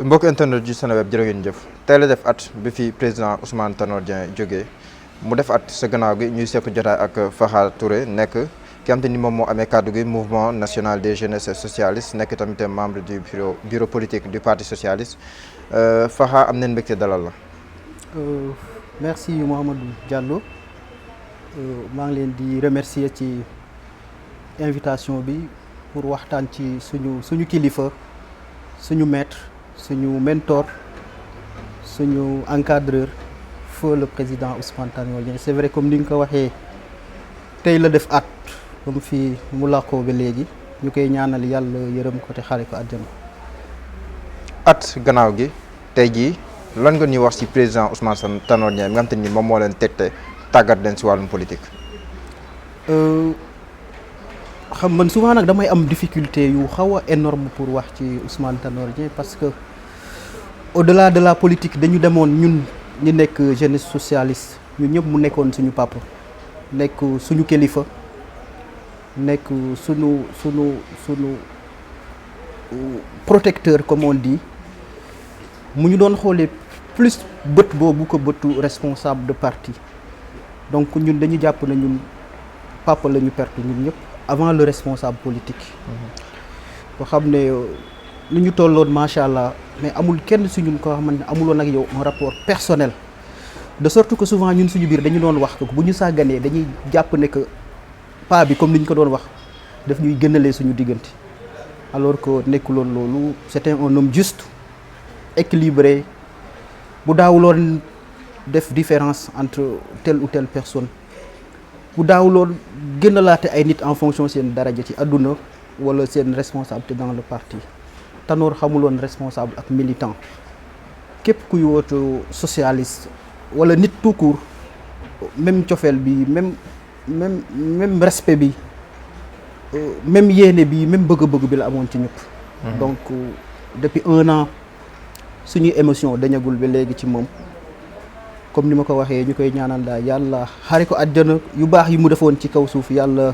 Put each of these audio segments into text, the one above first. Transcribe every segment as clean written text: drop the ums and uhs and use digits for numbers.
mbokk internet ju Seneweb jërë ngeen jëf tey la def at bi fi président Ousmane Tanor Dieng jógee mu def at sa gannaaw gi ñuy seq jotaay ak Fakha Touré nekk ki xam te ni moom moo amee kàddu gi mouvement national des jeunesses socialistes nekk tamit membre du bureau politique du parti socialiste Fakha am nañ mbégte dalal la. Merci Mouhamadou Diallo maa ngi leen di remercier ci invitation bi pour waxtaan ci suñu kilifa suñu maître. suñu mentor suñu encadreur feu le président Ousmane Tanor Dieng c'est vrai comme ni nga ko waxee tey la def at ba mu fi mu làqoo ba léegi ñu koy ñaanal yàlla yërëm ko te xare ko àjjana. at gannaaw gi tey jii lan nga ñuy wax ci président Ousmane Tanor Dieng mi nga xam te ni moom moo leen tegte tàggat leen ci wàllum politique. xam man souvent nag damay am difficulté yu xaw a énorme pour wax ci Ousmane Tanor Dieng parce que au-delà de la politique dañu demoon ñun ñi nekk jeunesse socialiste ñun ñëpp mu nekkoon suñu papa nekk suñu kilifa nekk suñu protecteur comme on dit mu ñu doon xoolee plus bët boobu ko bëtu responsable de parti donc ñun dañu jàpp na ñun papa la ñu perte ñun ñëpp avant le responsable politique boo xam ne lu ñu tolloon macha allah mais amul kenn si ñun koo xamante ne amuloon ak yow un rapport personnel de sorte que souvent ñun suñu biir dañu doon wax que bu ñu sàgganee dañuy jàpp ne que pas bi comme ni ñu ko doon wax daf ñuy gënalee suñu diggante alors que nekkuloon loolu c'était un homme juste équilibré bu daawuloon def différence entre telle ou telle personne bu daawuloon gën a laate ay nit en fonction seen daraja ci àdduna wala seen responsabilité dans le parti Tanor xamuloon responsable ak militant képp kuy wootu socialiste wala nit tout court même cofeel bi même respect bi même yéene bi même bëgg-bëgg bi la amoon ci ñëpp. donc depuis 1 an suñuy émotion dañagul ba léegi ci moom. comme ni ma ko waxee ñu koy ñaanal daal yàlla xare ko àjjana yu baax yi mu defoon ci kaw suuf yàlla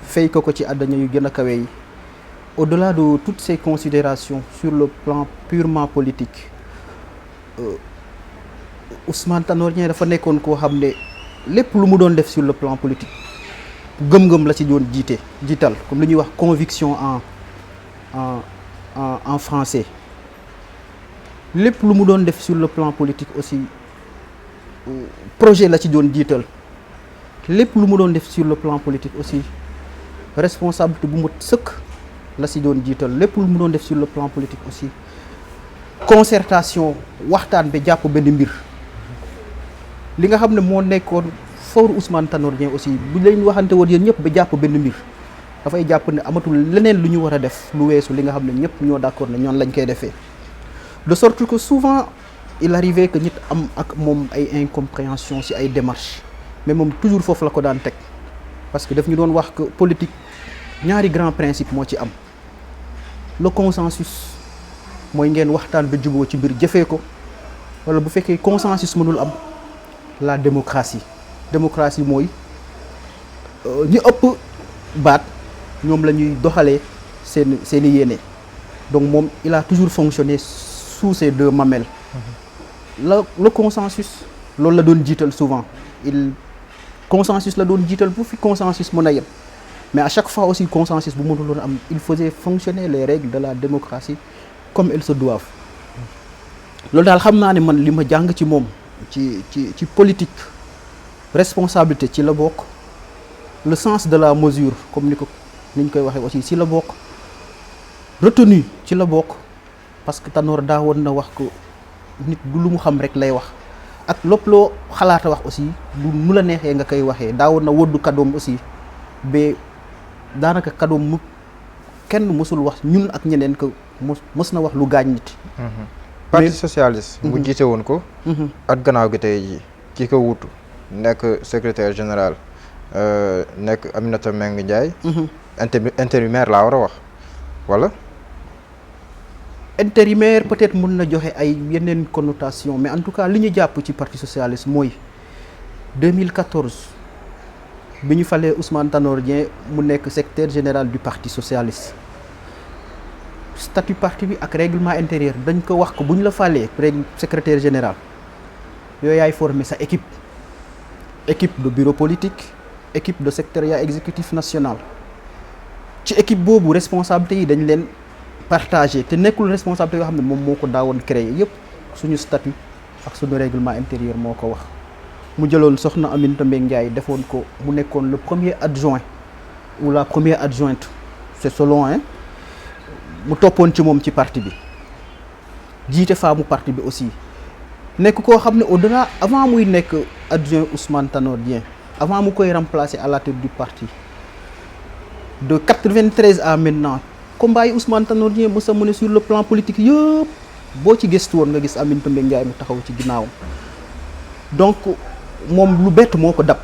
fay ko ci àddina yu gën a kawe yi au-delà de toutes ces considérations sur le plan purement politique Ousmane Tanor Dieng dafa nekkoon koo xam ne lépp lu mu doon def sur le plan politique gëm-gëm la ci doon jiital comme li ñuy wax conviction en français. lépp lu mu doon def sur le plan politique aussi projet la ci doon jiital lépp lu mu doon def sur le plan politique aussi responsabilité bu mat sëkk la ci doon jiital lépp lu mu doon def sur le plan politique aussi concertation waxtaan ba jàpp benn mbir li nga xam ne moo nekkoon fooru Ousmane Tanor Dieng aussi bu leen waxante woon yéen ñëpp ba jàpp benn mbir dafay jàpp ne amatul leneen lu ñu war a def lu weesu li nga xam ne ñëpp ñoo d'accord ne ñoon lañ koy defee. de sorte que souvent il arrivait que nit am ak moom ay incompréhension ci ay démarches mais moom toujours foofu la ko daan teg parce que daf ñu doon wax que politique ñaari grand principe moo ci am le consensus mooy ngeen waxtaan ba juboo ci mbir jëfee ko wala bu fekkee consensus mënul am la démocratie mooy ñi ëpp baat ñoom la ñuy doxalee seeni yéene donc moom il a toujours fonctionné sous ces 2 mamelles. le consensus loolu la doon jiital souvent consensus la doon jiital bu fi consensus mën a yem mais à chaque fois aussi consensus bu mënuloon am il faisait fonctionner les règles de la démocratie comme elles se doivent loolu daal xam naa ne man li ma jàng ci moom ci politique responsabilité ci la bokk le sens de la mesure comme ni ñu koy waxee aussi ci la bokk retenue ci la bokk parce que Tanor daawoon na wax ko nit du lu mu xam rek lay wax ak lépp loo xalaata wax aussi du nu la neexee nga koy waxee daawoon na woddu kadoom aussi ba daanaka kadoom mu kenn mësul wax ñun ak ñeneen que mës na wax lu gaañ nit. parti socialiste. mu jiite woon ko. at gannaaw gi tey jii ki ko wutu nekk secrétaire général nekk Aminata Mbengue Ndiaye. intérimaire laa war a wax wala. intérimaire peut-être mën na joxe ay yeneen connotation mais en tout cas li ñu jàpp ci parti socialiste mooy 2014 bi ñu falee Ousmane Tanor Dieng mu nekk secrétaire général du parti socialiste statut parti bi ak règlement intérieur dañ ko wax ko bu ñu la fàllee secrétaire général yooyu yaay former sa équipe de bureau politique, équipe de secrétariat exécutif national ci équipe boobu responsabilité yi dañ leen partagé te nekkul responsabilité yoo xam ne moom moo ko daawoon créé yëpp suñu statut ak suñu règlement intérieur moo ko wax. mu jëloon soxna Aminata Mbengue Ndiaye defoon ko mu nekkoon le premier adjoint ou la première adjointe c'est selon mu toppoon ci moom ci parti bi jiite faamu parti bi aussi nekk koo xam ne au-delà avant muy nekk adjoint Ousmane Tanor Dieng avant mu koy remplacer à la tête du parti de 93 à maintenant combat yi Ousmane Tanor Dieng mës a mené sur le plan politique yëpp boo ci gëstu woon nga gis Aminata Mbengue Ndiaye mu taxaw ci ginnaawam donc moom lu bett moo ko dab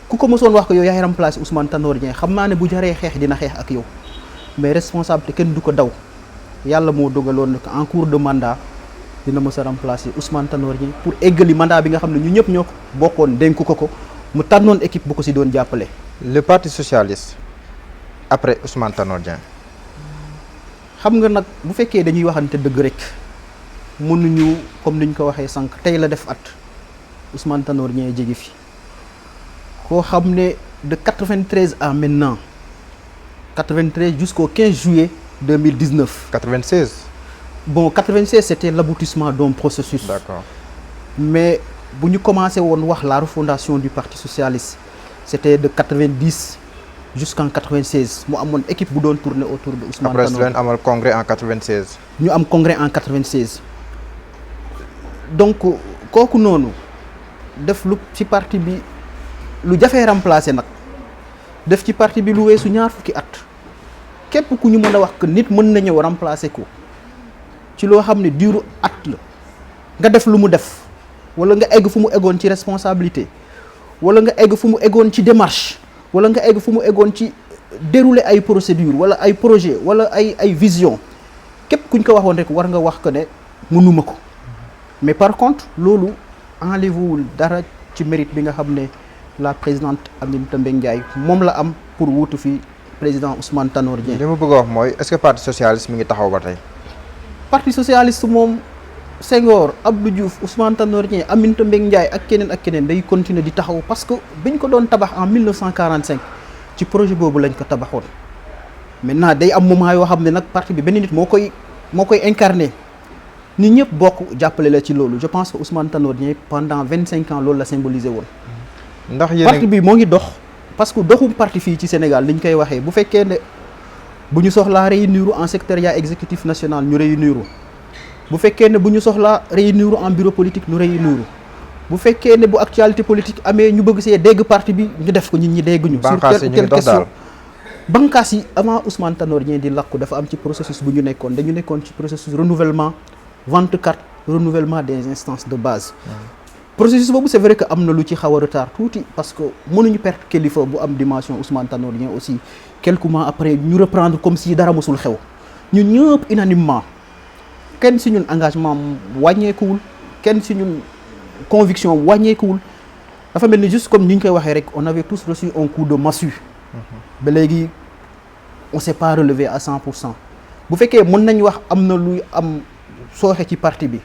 ku ko mësoon wax ko yow yaay remplacer Ousmane Tanor Dieng xam naa ne bu jaree xeex dina xeex ak yow mais responsabilité kenn du ko daw yàlla moo dogaloon que en cours de mandat dina mës a remplacer Ousmane Tanor Dieng pour eggali mandat bi nga xam ne ñu ñëpp ñoo ko bokkoon dénk ko mu tànnoon équipe bu ko si doon jàppale. le parti socialiste après Ousmane Tanor Dieng. xam nga nag bu fekkee dañuy waxante dëgg rek mënuñu comme ni ñu ko waxee sànq tey la def at Ousmane Tanor Dieng jege fi koo xam ne de 93 à maintenant 93 jusqu'au 15 juillet 2019. 96. Bon, 96 c'était l'aboutissement d'un processus. D'accord. Mais bu ñu commencé woon wax la refondation du Parti socialiste c'était de 90 jusqu'en 96 mu amoon équipe bu doon tourner autour de Ousmane Tanor. Après leen amal congrès en 96. ñu am congrès en 96. donc kooku noonu def lu ci parti bi lu jafee remplacer nag def ci parti bi lu weesu ñaar fukki at képp ku ñu mën a wax que nit mën na ñëw remplacer ko ci loo xam ne diiru at la nga def lu mu def wala nga egg fu mu eggoon ci responsabilité wala nga egg fu mu eggoon ci démarche wala nga egg fu mu eggoon ci dérouler ay procédure wala ay projet wala ay vision képp kuñ ko waxoon rek war nga wax que ne mënuma ko mais par contre loolu enlèvewul dara ci mérite bi nga xam ne la présidente Aminata Mbengue Ndiaye moom la am pour wuutu fi président Ousmane Tanor Dieng. li ma bëgg a wax mooy est-ce que parti socialiste mi ngi taxaw ba tey. parti socialiste moom Senghor Abdou Diouf Ousmane Tanor Dieng Aminata Mbengue Ndiaye ak keneen day continuer di taxaw parce que biñ ko doon tabax en 1945 ci projet boobu lañ ko tabaxoon maintenant day am moment yoo xam ne nag parti bi benn nit moo koy incarner nit ñëpp bokk jàppale la ci loolu je pense que Ousmane Tanor Dieng pendant 25 ans loolu la symbolisé woon. ndax yéen parti bi moo ngi dox parce que doxum parti fii ci Sénégal liñ koy waxee bu fekkee ne bu ñu soxlaa réunir en secrétariat exécutif national ñu réunir bu fekkee ne bu ñu soxlaa réunir en bureau politique ñu réunir bu fekkee ne bu actualité politique amee ñu bëgg see dégg parti bi ñu def ko nit ñi dégg ñu. sur telle question bànqaas yi avant Ousmane Tanor Dieng di làkku dafa am ci processus bu ñu nekkoon dañu nekkoon ci processus renouvellement vente carte renouvellement des instances de base. processus boobu c'est vrai que am na lu ci xaw a retard tuuti parce que mënuñu perdre kilifa bu am dimension Ousmane Tanor Dieng aussi quelques mois après ñu reprendre comme si dara mosul xew ñun ñëpp unanimement kenn si ñun engagement wàññeekuwul kenn si ñun conviction wàññeekuwul dafa mel ni juste comme ni ñu koy waxee rek on avait tous reçu un coup de massue. ba léegi on s'est pas relevé à 100%. bu fekkee mën nañ wax am na luy am sooxe ci parti bi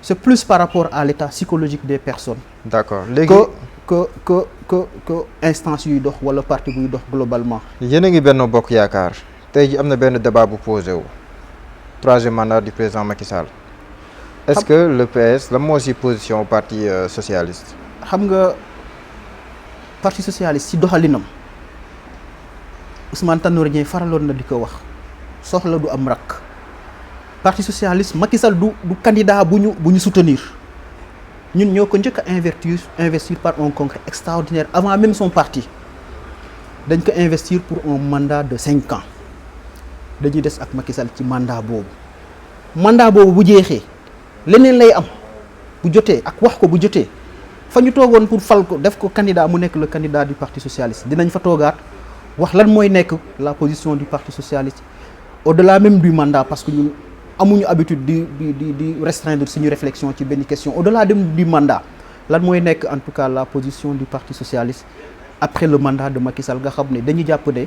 c'est plus par rapport à l'état psychologique des personnes. D'accord léegi que instance yuy dox wala parti buy dox globalement. yéen a ngi Benno Bokk Yaakaar tey ji am na benn débat bu posé wu troisième mandat du président Macky Sall. est-ce que le PS la moo si position parti socialiste. xam nga parti socialiste si doxalinam Ousmane Tanor Dieng faraloon na di ko wax soxla du am rakk. parti socialiste Macky Sall du candidat bu ñu soutenir ñun ñoo ko njëkk a investir par un congrès extraordinaire avant même son parti dañ ko investir pour un mandat de 5 ans dañuy des ak Macky Sall ci mandat boobu bu jeexee leneen lay am bu jotee ak wax ko bu jotee fa ñu toogoon pour fal ko def ko candidat mu nekk le candidat du parti socialiste dinañ fa toogaat wax lan mooy nekk la position du parti socialiste au-delà même du mandat parce que ñun amuñu habitude di restreindre suñu réflexion ci benn question au-delà du mandat lan mooy nekk en tout cas la position du parti socialiste après le mandat de Macky Sall nga xam ne dañu jàpp ne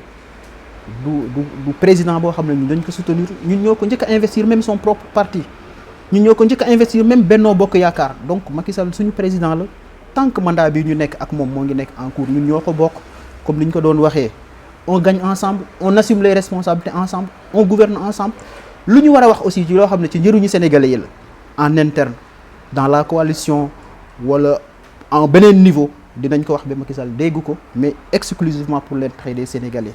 du président boo xam ne ñun dañ ko soutenir ñun ñoo ko njëkk a investir même son propre parti ñun ñoo ko njëkk a investir même Benno Bokk Yaakaar donc Macky Sall suñu président la tant que mandat bi ñu nekk ak moom moo ngi nekk en cours ñun ñoo ko bokk comme ni ñu ko doon waxee on gagne ensemble on assume les responsabilités ensemble on gouverne ensemble lu ñu war a wax aussi ci loo xam ne ci njëriñu sénégalais yi la en interne dans la coalition wala en beneen niveau dinañ ko wax ba Macky Sall dégg ko mais exclusivement pour l'intérêt des sénégalais.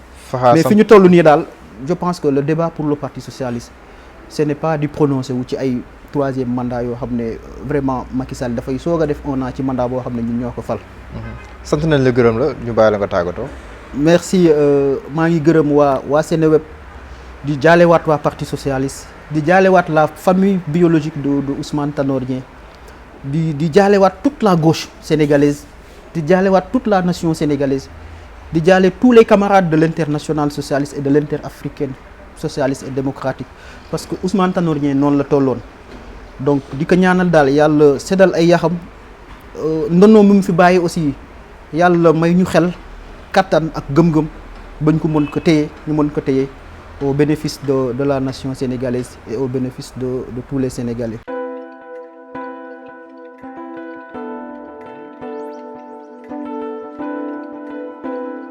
mais fi ñu toll nii daal je pense que le débat pour le parti socialiste ce n'est pas di prononcer wu ci ay troisième mandat yoo xam ne vraiment Macky Sall dafay soog a def un an ci mandat boo xam ne ñun ñoo ko fal. sant nañ la gërëm la ñu bàyyi la nga tàggatoo. merci maa ngi gërëm waa Seneweb di jaalewaat waa parti socialiste di jaalewaat la famille biologique de Ousmane Tanor Dieng di jaalewaat toute la gauche sénégalaise di jaalewaat toute la nation sénégalaise di jaale tous les camarades de l'internationale socialiste et de l'interafricaine socialiste et démocratique parce que Ousmane Tanor Dieng noonu la tolloon donc di ko ñaanal daal yàlla seddal ay yaxam ndono mi mu fi bàyyi aussi yàlla may ñu xel kattan ak gëm-gëm bañ ko mën ko téye ñu mën ko téye au bénéfice de la nation sénégalaise et au bénéfice de tous les Sénégalais.